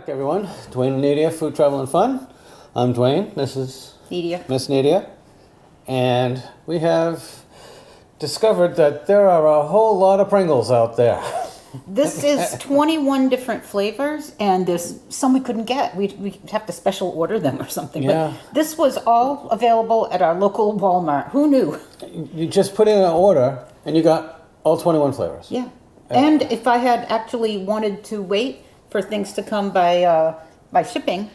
back, everyone. Dwayne and Nadia, Food, Travel, and Fun. I'm Dwayne. This is Nadia. Miss Nadia. And we have discovered that there are a whole lot of Pringles out there. This is 21 different flavors, and there's some we couldn't get. We have to special order them or something. Yeah. But this was all available at our local Walmart. Who knew? You just put in an order, and you got all 21 flavors. Yeah. And if I had actually wanted to wait for things to come by shipping,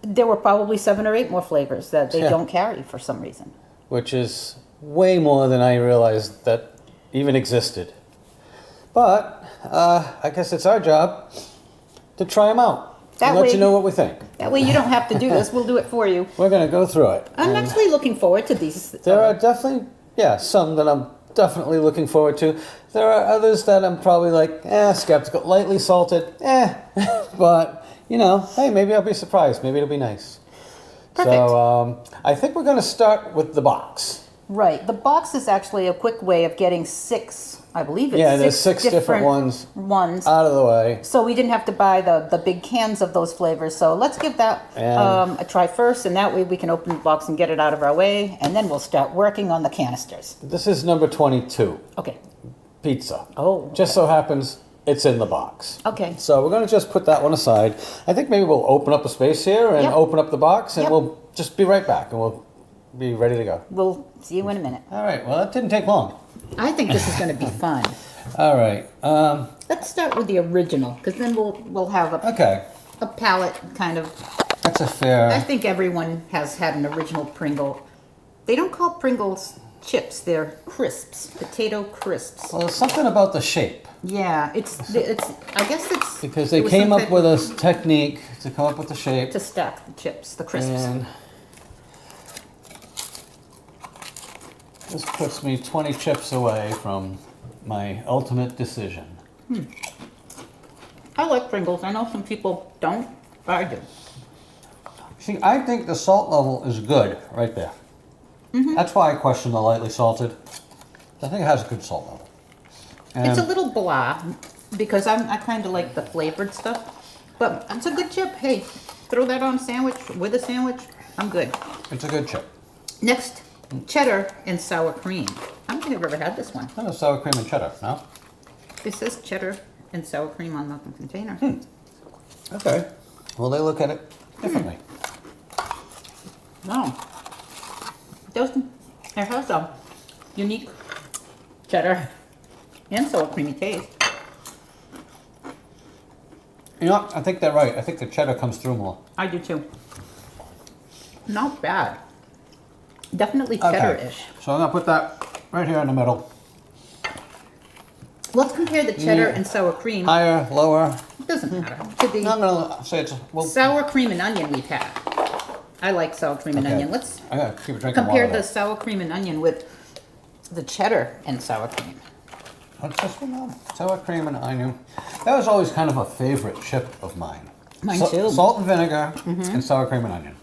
there were probably 7 or 8 more flavors that they don't carry for some reason. Which is way more than I realized that even existed. But I guess it's our job to try them out and let you know what we think. That way you don't have to do this. We'll do it for you. We're going to go through it. I'm actually looking forward to these. There are definitely, some that I'm definitely looking forward to. There are others that I'm probably like, skeptical, lightly salted, but, hey, maybe I'll be surprised. Maybe it'll be nice. Perfect. So I think we're going to start with the box. Right. The box is actually a quick way of getting 6, I believe it's there's 6 different ones out of the way. So we didn't have to buy the big cans of those flavors. So let's give that a try first, and that way we can open the box and get it out of our way, and then we'll start working on the canisters. This is number 22. Okay. Pizza. Oh. Just so happens it's in the box. Okay. So we're going to just put that one aside. I think maybe we'll open up a space here and open up the box, and we'll just be right back, and we'll be ready to go. We'll see you in a minute. All right. Well, that didn't take long. I think this is going to be fun. All right. Let's start with the original, because then we'll have a palette kind of. That's a fair. I think everyone has had an original Pringle. They don't call Pringles chips; they're crisps, potato crisps. Well, there's something about the shape. Yeah, it's. I guess it's because they came up with a technique to come up with the shape to stack the chips, the crisps. And this puts me 20 chips away from my ultimate decision. I like Pringles. I know some people don't, but I do. See, I think the salt level is good right there. That's why I question the lightly salted. I think it has a good salt level. And it's a little blah, because I kind of like the flavored stuff, but it's a good chip. Hey, throw that on a sandwich, with a sandwich, I'm good. It's a good chip. Next, cheddar and sour cream. I don't think I've ever had this one. Not a sour cream and cheddar, no? This says cheddar and sour cream on the container. Okay. Well, they look at it differently. No. It has a unique cheddar and sour creamy taste. You know what? I think they're right. I think the cheddar comes through more. I do too. Not bad. Definitely cheddar-ish. So I'm going to put that right here in the middle. Let's compare the cheddar and sour cream. Higher, lower. It doesn't matter. To the No, I'm going to say it's... Well, sour cream and onion we've had. I like sour cream and onion. Let's I gotta keep drinking compare water, the sour cream and onion with the cheddar and sour cream. What's this one now? Sour cream and onion. That was always kind of a favorite chip of mine. Mine too. Salt and vinegar and sour cream and onion.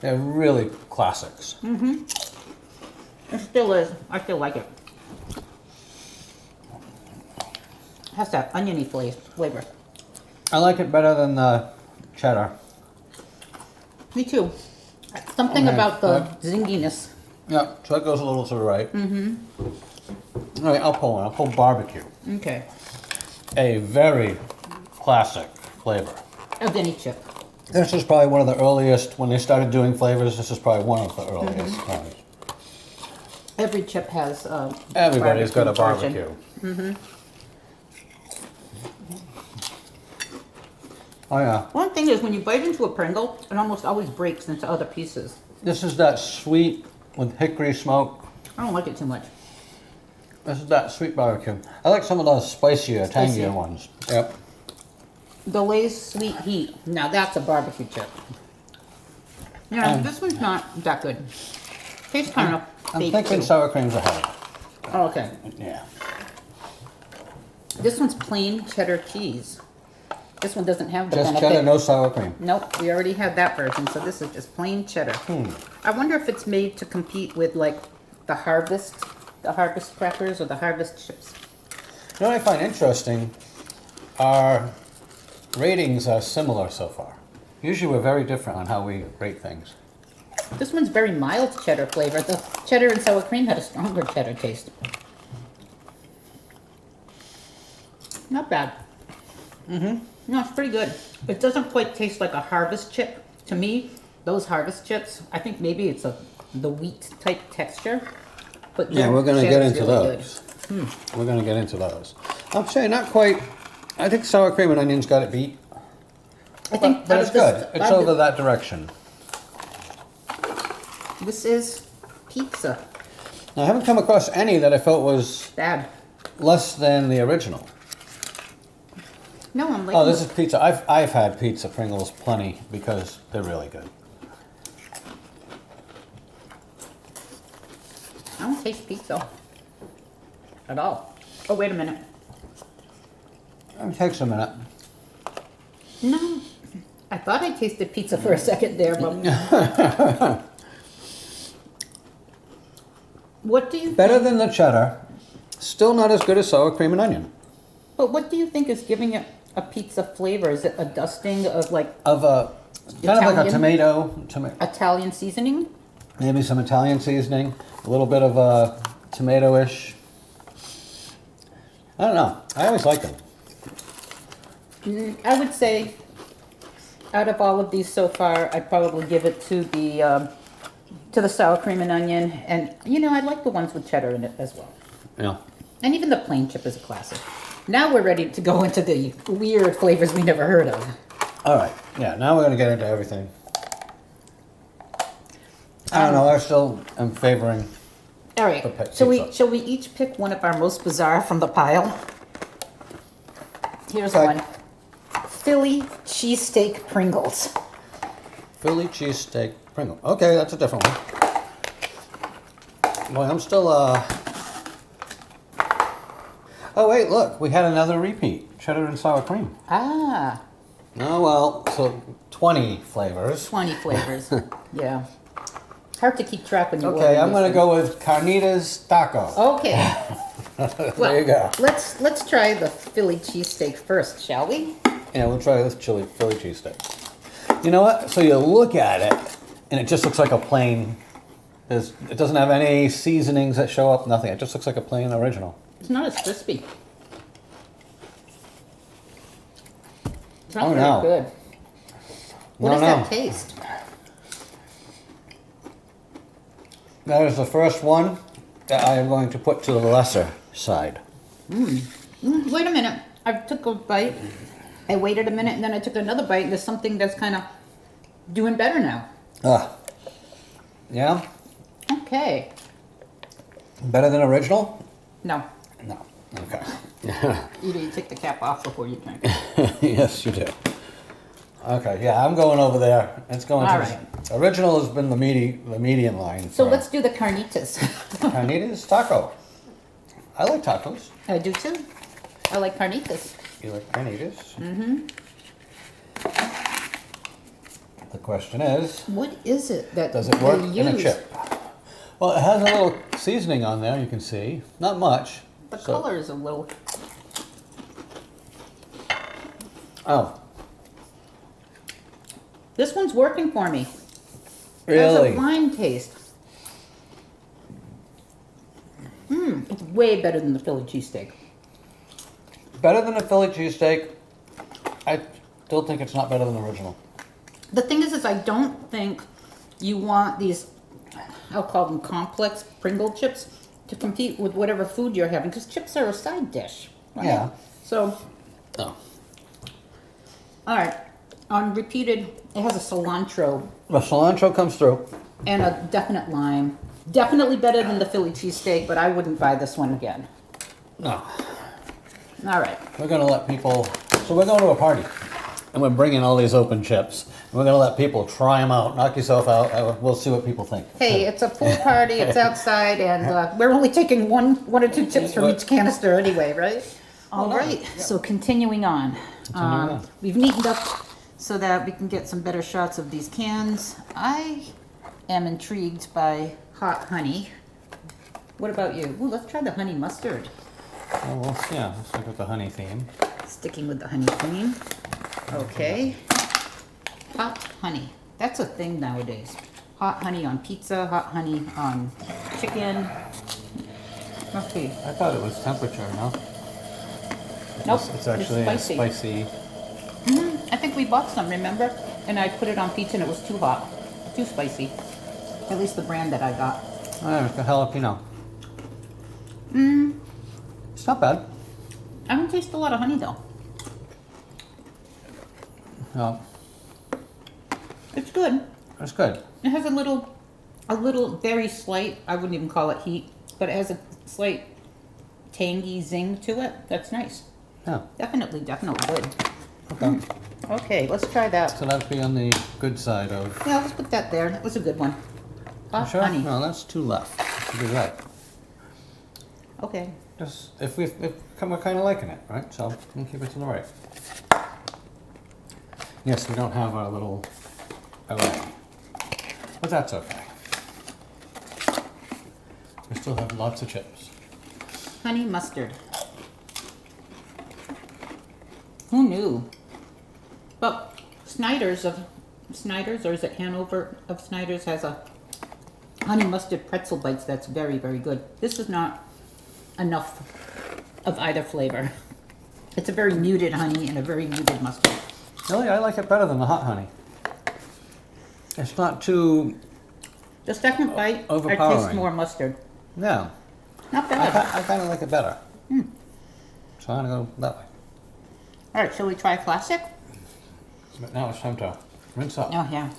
They're really classics. It still is. I still like it. It has that oniony flavor. I like it better than the cheddar. Me too. Something about the zinginess. Yeah, so that goes a little to the right. All right, I'll pull one. I'll pull barbecue. Okay. A very classic flavor. Of any chip. This is probably one of the earliest, when they started doing flavors, this is probably one of the earliest ones. Every chip has Everybody's got a barbecue barbecue. Oh yeah. One thing is when you bite into a Pringle, it almost always breaks into other pieces. This is that sweet with hickory smoke. I don't like it too much. This is that sweet barbecue. I like some of those spicier, tangier ones. Yep. The Lay's Sweet Heat. Now that's a barbecue chip. Yeah, this one's not that good. Tastes kind of I'm fake thinking too. sour cream's ahead. Oh, okay. Yeah. This one's plain cheddar cheese. This one doesn't have the Just benefit. cheddar, no sour cream. Nope, we already had that version, so this is just plain cheddar. I wonder if it's made to compete with like the Harvest crackers or the Harvest chips. You know what I find interesting are ratings are similar so far. Usually we're very different on how we rate things. This one's very mild cheddar flavor. The cheddar and sour cream had a stronger cheddar taste. Not bad. No, it's pretty good. It doesn't quite taste like a Harvest chip. To me, those Harvest chips, I think maybe it's the wheat type texture. But Yeah, we're going to get cheddar's into really those. We're going to get into those. I'm saying not quite. I think sour cream and onions got it beat. I think But out it's of this- good. It's out of over that direction. This is pizza. Now, I haven't come across any that I felt was Bad. less than the original. No, I'm like. Oh, this is pizza. I've had pizza Pringles plenty because they're really good. I don't taste pizza at all. Oh, wait a minute. It takes a minute. No, I thought I tasted pizza for a second there, but. What do you Better think? than the cheddar. Still not as good as sour cream and onion. But what do you think is giving it a pizza flavor? Is it a dusting of like Of a kind of like a Italian? tomato, Italian seasoning? maybe some Italian seasoning, a little bit of a tomato-ish. I don't know. I always like them. I would say, out of all of these so far, I'd probably give it to the sour cream and onion, and I like the ones with cheddar in it as well. Yeah. And even the plain chip is a classic. Now we're ready to go into the weird flavors we never heard of. All right. Yeah. Now we're gonna get into everything. I don't know. I still am favoring. All right. Okay, Shall pizza. we each pick one of our most bizarre from the pile? Here's Okay. one. Philly cheesesteak Pringles. Philly cheesesteak Pringle. Okay, that's a different one. Boy, I'm still. Oh wait, look, we had another repeat. Cheddar and sour cream. Ah, Oh well, so 20 flavors. 20 flavors. Yeah. Hard to keep track when you order Okay, I'm these gonna things. go with carnitas taco. Okay. There you go. Let's try the Philly cheesesteak first, shall we? Yeah, we'll try this Philly cheesesteak. You know what? So you look at it, and it just looks like a plain. It doesn't have any seasonings that show up. Nothing. It just looks like a plain original. It's not as crispy. It's not Oh, very no. good. What No, does no. that taste? That is the first one that I am going to put to the lesser side. Wait a minute. I took a bite. I waited a minute and then I took another bite. There's something that's kind of doing better now. Yeah? Okay. Better than original? No. No. Okay. You need to take the cap off before you drink. Yes, you do. Okay, yeah, I'm going over there. It's going All to right. Original has been the median line. So for let's do the carnitas. carnitas taco. I like tacos. I do too. I like carnitas. You like carnitas? Mm-hmm. The question is, What is it that does it work they in a use? chip? Well, it has a little seasoning on there, you can see. Not much. The So- color is a little. Oh, This one's working for me. It really? has a lime taste. It's way better than the Philly cheesesteak. Better than a Philly cheesesteak. I still think it's not better than the original. The thing is I don't think you want these, I'll call them complex Pringle chips, to compete with whatever food you're having, because chips are a side dish. Right? Yeah. So, No. all right. On repeated, it has a cilantro The cilantro comes through. and a definite lime. Definitely better than the Philly cheesesteak, but I wouldn't buy this one again. No. All right. We're going to let people... So we're going to a party. And we're bringing all these open chips. And we're going to let people try them out. Knock yourself out. We'll see what people think. Hey, it's a pool party, it's outside, and we're only taking one or two chips from each canister anyway, right? All no. right, so continuing on. on. We've neatened up so that we can get some better shots of these cans. I am intrigued by hot honey. What about you? Ooh, let's try the honey mustard. Oh, well, yeah, let's stick with the honey theme. Sticking with the honey theme. Okay. Hot honey. That's a thing nowadays. Hot honey on pizza, hot honey on chicken. Let's see. I thought it was temperature, no? Nope. It's actually a spicy. I think we bought some, remember? And I put it on pizza and it was too hot. Too spicy. At least the brand that I got. It's a jalapeno. It's not bad. I don't taste a lot of honey though. No, It's good. it's good. It has a little very slight, I wouldn't even call it heat, but it has a slight tangy zing to it. That's nice. Yeah. Definitely good. Okay. Okay, let's try that. So that'd be on the good side of. Yeah, let's put that there. That was a good one. Hot Sure? honey. No, that's two left. Should be right. Okay. Just if we're kind of liking it, right? So we'll keep it to the right. Yes, we don't have our little array, but that's okay. We still have lots of chips. Honey mustard. Who knew? But Snyder's, or is it Hanover of Snyder's, has a honey mustard pretzel bites that's very, very good. This is not enough of either flavor. It's a very muted honey and a very muted mustard. Really, I like it better than the hot honey. It's not too. The second bite, I Overpowering. taste more mustard. Yeah, Not bad. I kind of like it better. So I'm gonna go that way. All right, shall we try classic? But now it's time to rinse up. Oh, yeah.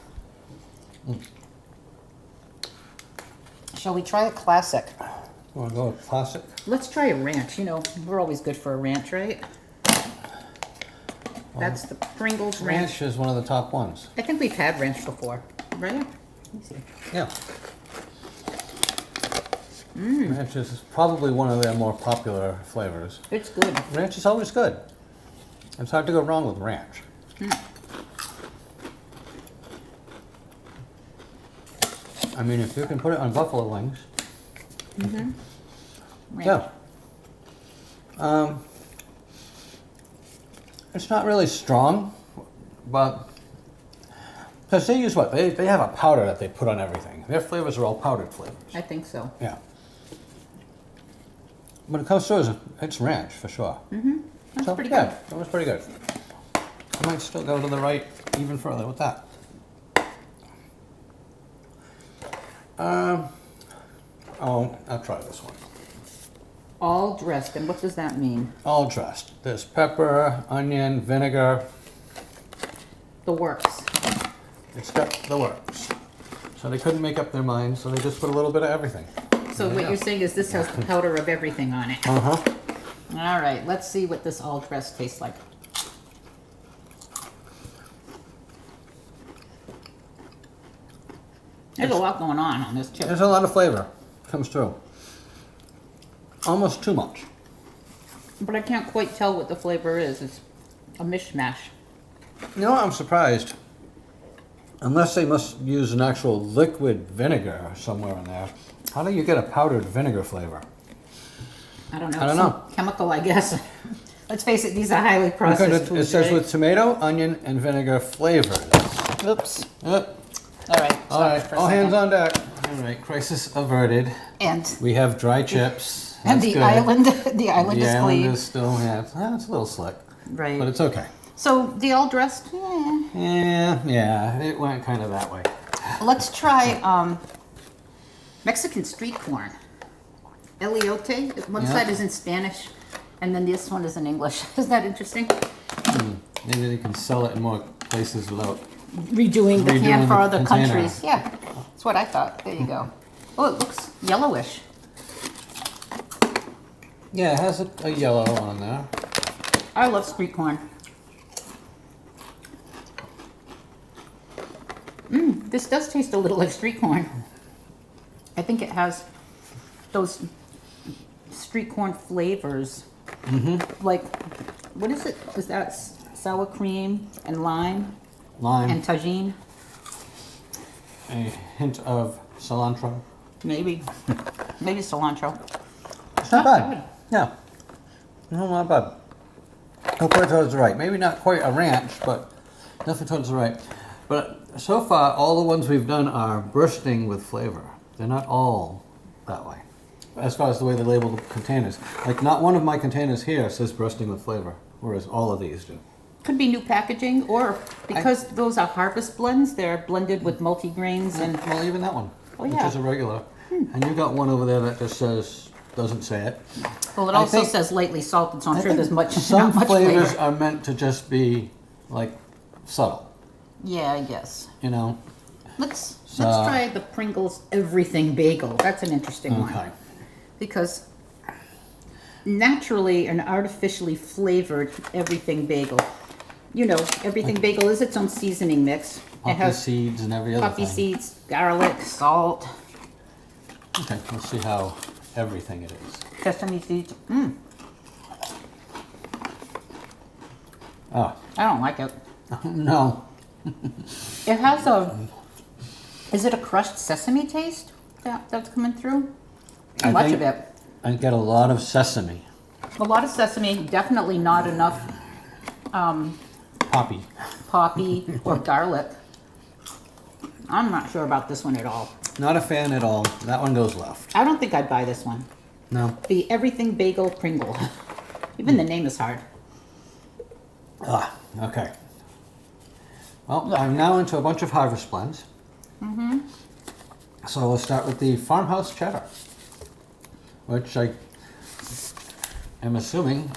Shall we try a classic? You want to go with classic? Let's try a ranch. You know, we're always good for a ranch, right? That's the Pringles ranch. Ranch is one of the top ones. I think we've had ranch before, right? Let me see. Yeah. Ranch is probably one of their more popular flavors. It's good. Ranch is always good. It's hard to go wrong with ranch. I mean, if you can put it on buffalo wings. Ranch. Yeah. It's not really strong, but because they use what? They have a powder that they put on everything. Their flavors are all powdered flavors. I think so. Yeah. When it comes to it's ranch for sure. That's pretty yeah, good. that was pretty good. I might still go to the right even further with that. I'll try this one. All dressed, and what does that mean? All dressed. There's pepper, onion, vinegar. The works. It's got the works. So they couldn't make up their minds, so they just put a little bit of everything. So what you're saying is this has the powder of everything on it. Uh-huh. All right, let's see what this all dressed tastes like. There's a lot going on this chip. There's a lot of flavor. Comes through. Almost too much. But I can't quite tell what the flavor is. It's a mishmash. You know what? I'm surprised. Unless they must use an actual liquid vinegar somewhere in there. How do you get a powdered vinegar flavor? I don't know. I don't some know. Chemical, I guess. Let's face it, these are highly processed Because it foods, says right? with tomato, onion, and vinegar flavors. Oops. Yep. All right. All right. All hands on deck. All right. Crisis averted. And We have dry chips. and That's the good. island, the The island is island clean. is still it's a little slick, Right. but it's okay. So the all dressed. Yeah, it went kind of that way. Let's try Mexican street corn. Eliote. One Yeah. side is in Spanish, and then this one is in English. Isn't that interesting? Maybe they can sell it in more places without. Redoing the can Redoing for the other container. countries. Yeah, that's what I thought. There you go. Oh, it looks yellowish. Yeah, it has a yellow on there. I love street corn. This does taste a little like street corn. I think it has those street corn flavors. Like, what is it? Is that sour cream and lime Lime, and tagine? a hint of cilantro. Maybe. Maybe cilantro. It's not Not bad. Yeah. No, not bad. Go quite towards the right. Maybe not quite a ranch, but definitely towards the right. But so far, all the ones we've done are bursting with flavor. They're not all that way. As far as the way they label the containers. Like, not one of my containers here says bursting with flavor, whereas all of these do. Could be new packaging, or because those are harvest blends, they're blended with multigrains and. Well, even that one, which yeah. is a regular. And you got one over there that just says, doesn't say it. Well, it I also think- says lightly salted, so I'm I sure think there's much. Some not much flavors flavor. are meant to just be, like, subtle, Yeah, I guess. you know? Let's So- try the Pringles Everything Bagel. That's an interesting one. Okay. Because naturally and artificially flavored Everything Bagel. You know, Everything Bagel is its own seasoning mix. It Poppy has seeds and every other poppy thing. seeds, garlic, salt, Okay, let's see how everything it is. sesame seeds. Oh, I don't like it. no. It has a. Is it a crushed sesame taste that's coming through? Too I much think- of it. I get a lot of sesame. A lot of sesame, definitely not enough Poppy. poppy or garlic. I'm not sure about this one at all. Not a fan at all. That one goes left. I don't think I'd buy this one. No. The Everything Bagel Pringle. Even the name is hard. Ah, okay. Well, I'm now into a bunch of harvest blends. So we'll start with the Farmhouse Cheddar, which I am assuming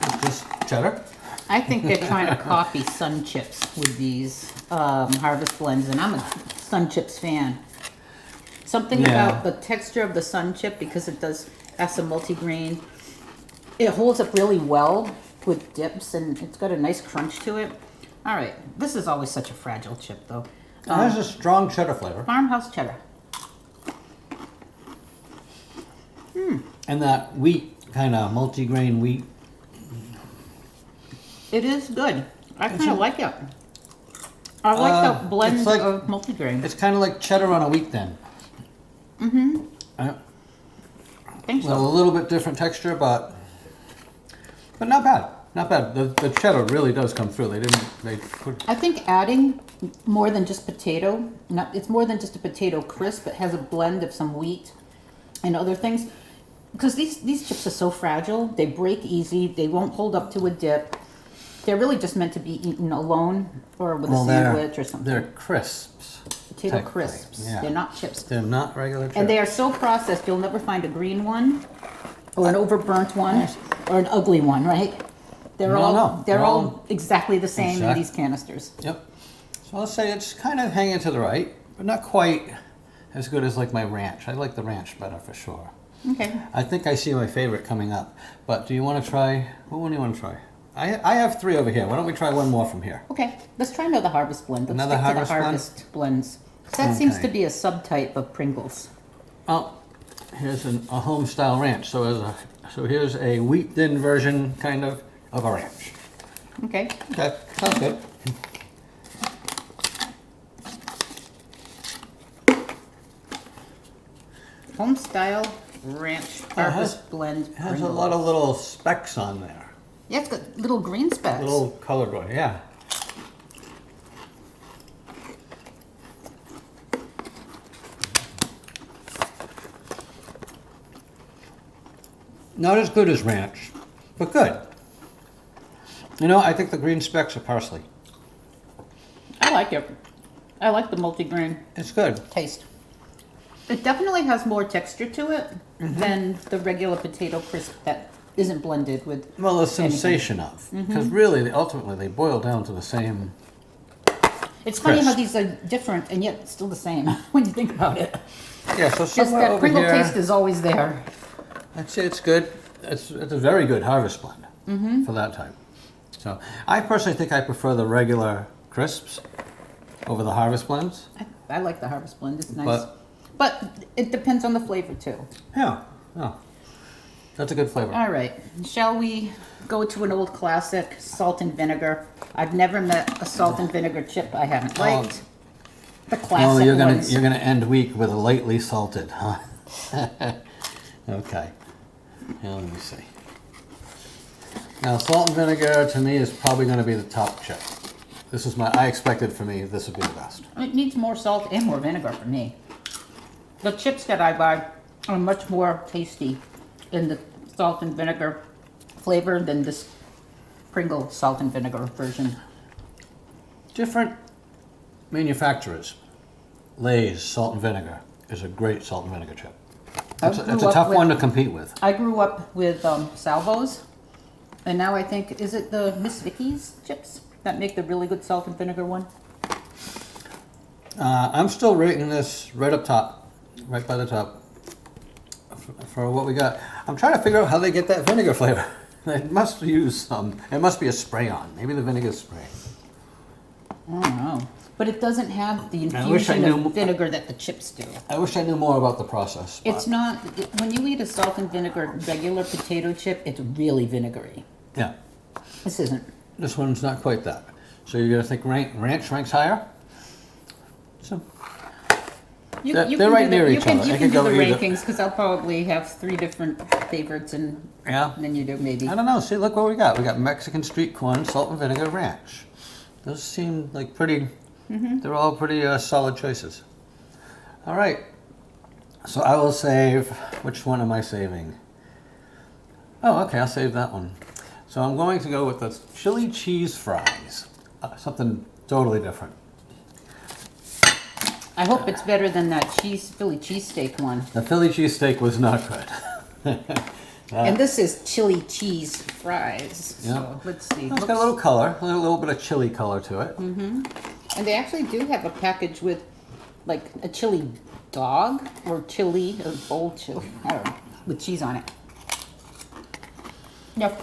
is just cheddar. I think they're trying to copy Sun Chips with these harvest blends, and I'm a Sun Chips fan. Something Yeah. about the texture of the Sun Chip, because it does have some multigrain. It holds up really well with dips, and it's got a nice crunch to it. All right, this is always such a fragile chip, though. It has a strong cheddar flavor. Farmhouse Cheddar. And that wheat, kind of multigrain wheat. It is good. I kind of like it. I like the blend it's like- of multigrain. It's kind of like cheddar on a wheat thin. I think With a so. little bit different texture, but not bad. Not bad. The cheddar really does come through. They put, I think adding more than just potato, it's more than just a potato crisp. It has a blend of some wheat and other things. Because these chips are so fragile, they break easy, they won't hold up to a dip. They're really just meant to be eaten alone or with a sandwich or something. they're crisps. Potato technically, crisps. yeah. They're not chips. They're not regular chips. And they are so processed, you'll never find a green one or an overburnt one or an ugly one, right? They're No, all no, they're they're all all exactly the same in exact- these canisters. Yep. So I'll say it's kind of hanging to the right, but not quite as good as like my ranch. I like the ranch better for sure. Okay. I think I see my favorite coming up. But do you want to try? What one do you want to try? I have 3 over here. Why don't we try one more from here? Okay, let's try another harvest blend. Let's Another stick to the harvest blend? harvest blends. That seems Okay. to be a subtype of Pringles. Oh, here's a Homestyle Ranch. So here's a wheat thin version, kind of a ranch. Okay. Okay, sounds good. Homestyle Ranch harvest blend. It has a Pringles. lot of little specks on there. Yeah, it's got little green specks. Little colored one, yeah. Not as good as ranch, but good. You know, I think the green specks are parsley. I like it. I like the multigrain It's good. taste. It definitely has more texture to it than the regular potato crisp that isn't blended with. Well, the anything. sensation of. Because really, ultimately, they boil down to the same. It's funny how crisp. these are different and yet still the same when you think about it. Yeah, so Just somewhere that over Pringle here, taste is always there. I'd say it's good. It's a very good harvest blend for that type. So I personally think I prefer the regular crisps over the harvest blends. I like the harvest blend. It's nice. But But it depends on the flavor too. yeah, that's a good flavor. All right. Shall we go to an old classic, salt and vinegar? I've never met a salt and vinegar chip I haven't liked. The classic Oh, you're ones. gonna end week with a lightly salted, huh? Okay. Now, let me see. Now, salt and vinegar to me is probably going to be the top chip. This is I expected for me, this would be the best. It needs more salt and more vinegar for me. The chips that I buy are much more tasty in the salt and vinegar flavor than this Pringles salt and vinegar version. Different manufacturers. Lay's salt and vinegar is a great salt and vinegar chip. It's a tough one to compete with. I grew up with Salvos, and now I think, is it the Miss Vicky's chips that make the really good salt and vinegar one? I'm still rating this right up top, right by the top, for what we got. I'm trying to figure out how they get that vinegar flavor. They must use some. It must be a spray-on. Maybe the vinegar spray. I don't know. But it doesn't have the infusion of vinegar that the chips do. I wish I knew more about the process. It's not, when you eat a salt and vinegar regular potato chip, it's really vinegary. Yeah. This isn't. This one's not quite that. So you're going to think ranch ranks higher? So they're right near each other. You can do the rankings, because I'll probably have 3 different favorites than you do, maybe. I don't know. See, look what we got. We got Mexican street corn, salt and vinegar, ranch. Those seem like pretty... They're all pretty solid choices. All right. So I will save... Which one am I saving? Oh, okay. I'll save that one. So I'm going to go with the chili cheese fries. Something totally different. I hope it's better than that Philly cheesesteak one. The Philly cheesesteak was not good. And this is chili cheese fries. Yeah. So let's see. It's got a little color, a little bit of chili color to it. And they actually do have a package with like a chili dog or chili, or bowl chili, I don't know, with cheese on it. Yep.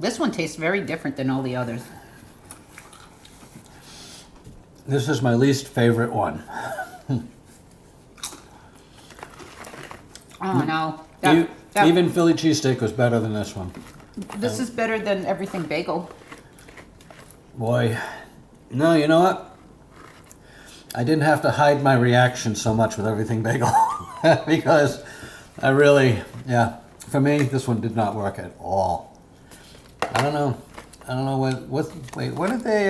This one tastes very different than all the others. This is my least favorite one. Oh no. Even Philly cheesesteak was better than this one. This is better than everything bagel. Boy. No, you know what? I didn't have to hide my reaction so much with everything bagel. Because I really, for me, this one did not work at all. I don't know what did they,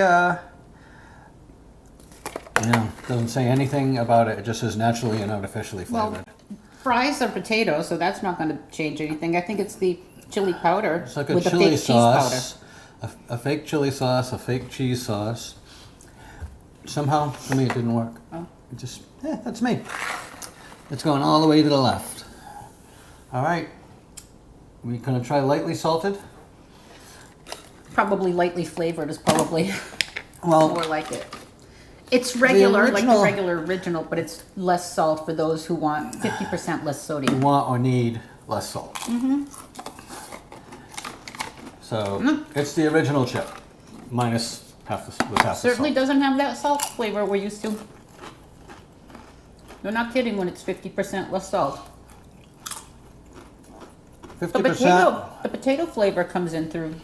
doesn't say anything about it. It just says naturally and artificially flavored. Well, fries are potatoes, so that's not going to change anything. I think it's the chili powder It's like a with the chili fake sauce, cheese powder. a fake chili sauce, a fake cheese sauce. Somehow, for me, it didn't work. Oh. It just, that's me. It's going all the way to the left. All right. We're going to try lightly salted. Probably lightly flavored is probably Well, more like it. It's regular, like the original- regular original, but it's less salt for those who want 50% less sodium. want or need less salt. So it's the original chip, minus half the Certainly salt. doesn't have that salt flavor we're used to. They're not kidding when it's 50% less salt. 50%. The potato flavor comes in through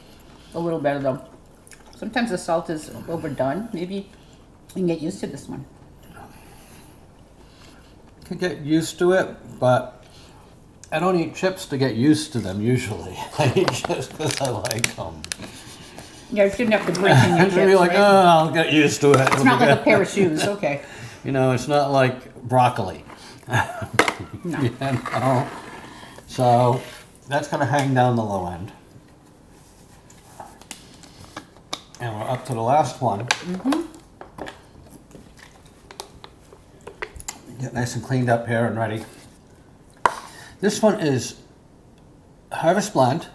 a little better though. Sometimes the salt is overdone. Maybe you can get used to this one. Could get used to it, but I don't eat chips to get used to them usually. I eat chips because I like them. Yeah, you shouldn't have to break in your I'm chips, gonna be like, right? I'll get used to it. It's not like a pair of shoes, okay. You know, it's not like broccoli. No. You know? So that's gonna hang down the low end. And we're up to the last one. Get nice and cleaned up here and ready. This one is harvest blend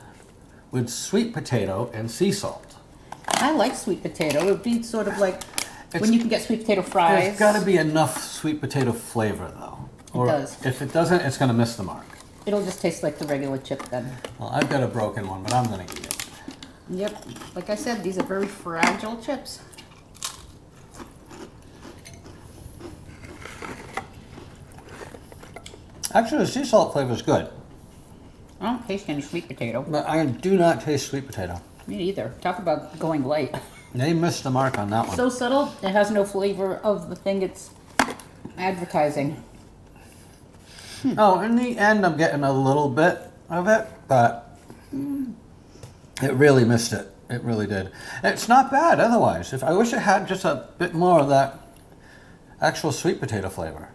with sweet potato and sea salt. I like sweet potato. It would be sort of like It's- when you can get sweet potato fries. There's got to be enough sweet potato flavor though. Or does. if it doesn't, it's going to miss the mark. It'll just taste like the regular chip then. Well, I've got a broken one, but I'm going to eat it. Yep. Like I said, these are very fragile chips. Actually, the sea salt flavor is good, I don't taste any sweet potato. but I do not taste sweet potato. Me neither. Talk about going light. They missed the mark on that one. So subtle, it has no flavor of the thing it's advertising. Oh, in the end, I'm getting a little bit of it, but it really missed it. It really did. It's not bad otherwise. I wish it had just a bit more of that actual sweet potato flavor.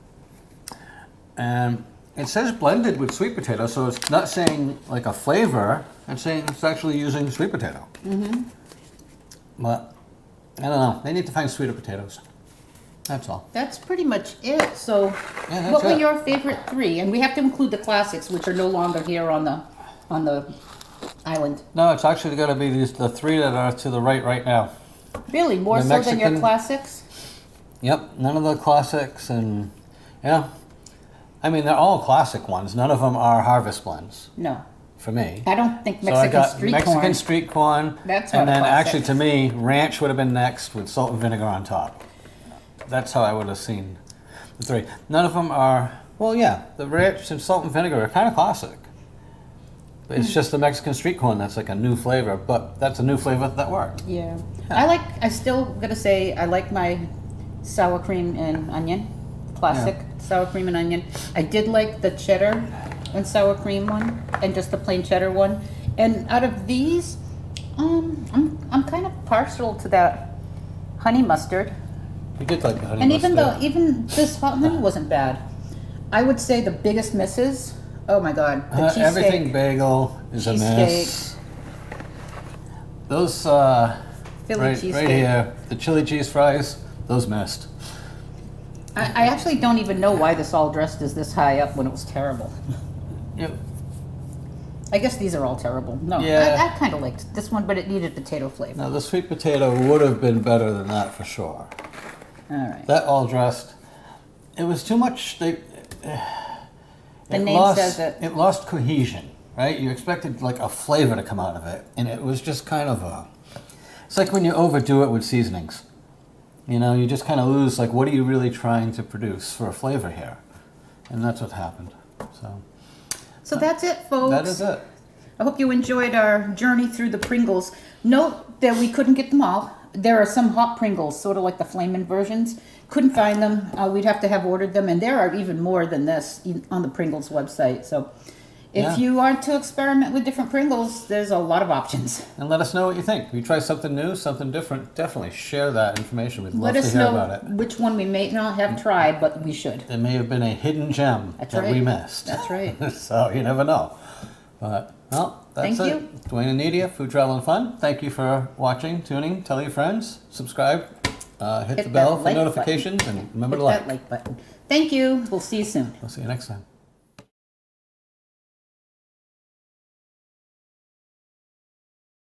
And it says blended with sweet potato, so it's not saying like a flavor. It's saying it's actually using sweet potato. But I don't know. They need to find sweeter potatoes. That's all. That's pretty much it. So, Yeah, that's what were it. your favorite three? And we have to include the classics, which are no longer here on the island. No, it's actually going to be the three that are to the right now. Really, more The so than your Mexican- classics? Yep, none of the classics, and yeah. I mean, they're all classic ones. None of them are harvest blends No, for me. I don't think So I Mexican got street Mexican corn. street corn. That's and not a then classic. actually to me, ranch would have been next with salt and vinegar on top. That's how I would have seen the three. None of them are, well, yeah, the ranch and salt and vinegar are kind of classic. But it's just the Mexican street corn that's like a new flavor, but that's a new flavor that worked. Yeah. I still gotta say, I like my sour cream and onion, classic sour cream and onion. I did like the cheddar and sour cream one, and just the plain cheddar one. And out of these, I'm kind of partial to that honey mustard. You did like the honey And mustard. even this hot honey wasn't bad. I would say the biggest misses, oh my god, the cheesesteak. Everything bagel is a miss. Those Philly right cheesesteak. here, the chili cheese fries, those missed. I actually don't even know why this all dressed is this high up when it was terrible. Yep. I guess these are all terrible. No, Yeah. I kind of liked this one, but it needed potato flavor. Now the sweet potato would have been better than that for sure. All right. That all dressed, it was too much. The name lost, says it. It lost cohesion, right? You expected like a flavor to come out of it, and it was just kind of a. It's like when you overdo it with seasonings. You know, you just kind of lose. Like, what are you really trying to produce for a flavor here? And that's what happened. So that's it, folks. That is it. I hope you enjoyed our journey through the Pringles. Note that we couldn't get them all. There are some hot Pringles, sort of like the flamin' versions. Couldn't find them. We'd have to have ordered them, and there are even more than this on the Pringles website. So if you want to experiment with different Pringles, there's a lot of options. And let us know what you think. If you try something new, something different, definitely share that information. We'd love Let to us hear know about it. which one we may not have tried, but we should. It may have been a hidden gem That's that right. we missed. That's right. So you never know. But, well, that's Thank it. you. Dwayne and Nidia, Food, Travel, and Fun. Thank you for watching, tuning. Tell your friends. Subscribe. Hit the that bell for like notifications. And remember Hit to like. that like button. Thank you. We'll see you soon. We'll see you next time.